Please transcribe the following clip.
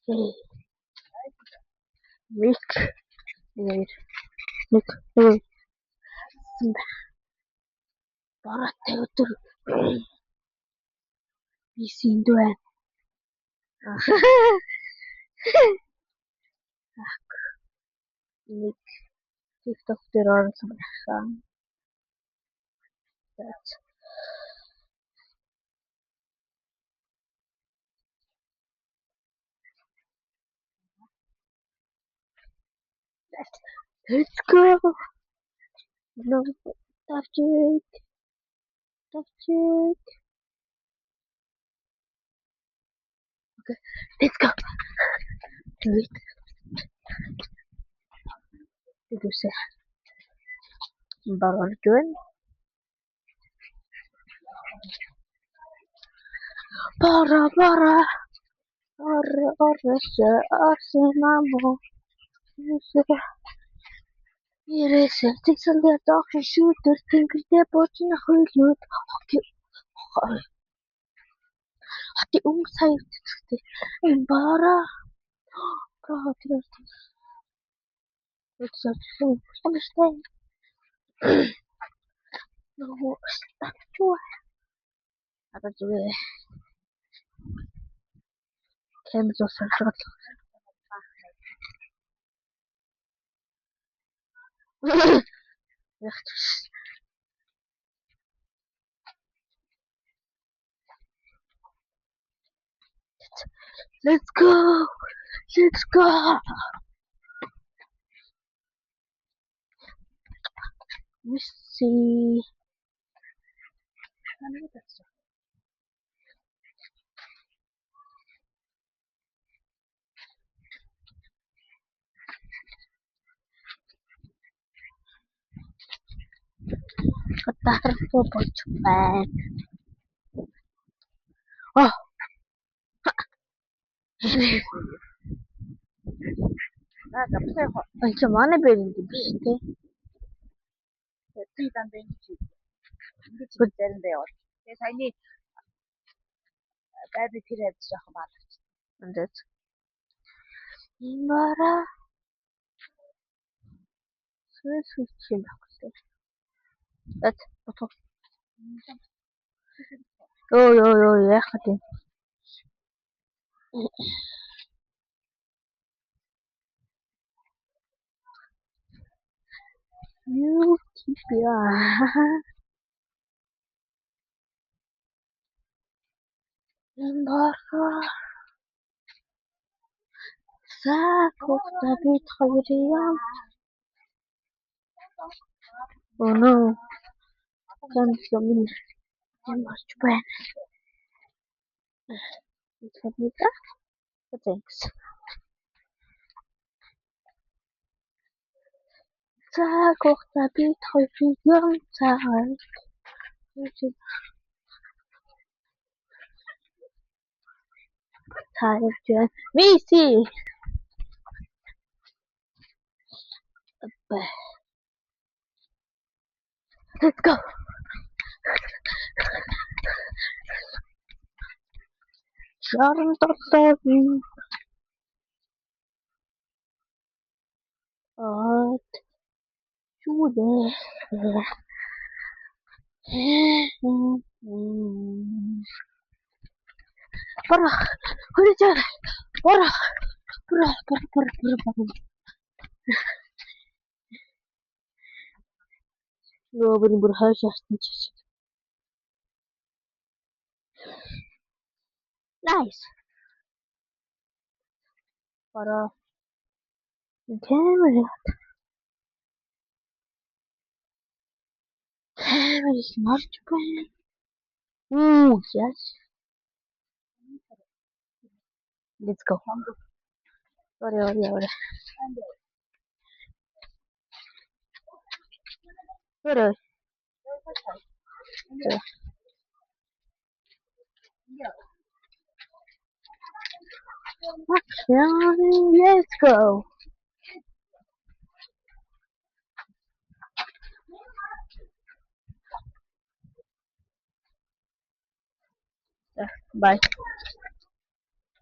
Week. Нэг бараатай өдөр би синд байна. Нэг TikTok дээр оруулсан байна. Let's go. No, tough chick. Okay, let's go. Wait. Did you say? Bargain. Para. Arsenamo. Ирээсээ тэгсэлдээ доохын шүүдэр тэнгэрдээ буужны хойлоод хати өмнө сая тэгсэлдээ энэ бараа тэр understand no статуа ата зүгээр кемж усалгал Let's go. Let's see. Катар по бочпан. Oh. Анч манай бэрэн биш тий. Би дан бэнч. Ингэж заримдаа явал. Тэгээ саяны байби тэр явж жоохон баалгач. Үндэт. Имара. Сүсүчин багтай. Эт фото. Йоо яах вэ? Ютипиа. Имара. Сакота бит хоёрын. Oh no. Камсламин. Ямарч байна. Итгэлээ. Thanks. Сакота бит хоёрын цаа. Tired. Missy. Let's go. Жаран тоотоогийн чүдээ бара хөрөж бара нобэр бүр хаашаасан ч nice бара камера марч байна. Yes. Let's go. Sorry. Let's go. Bye.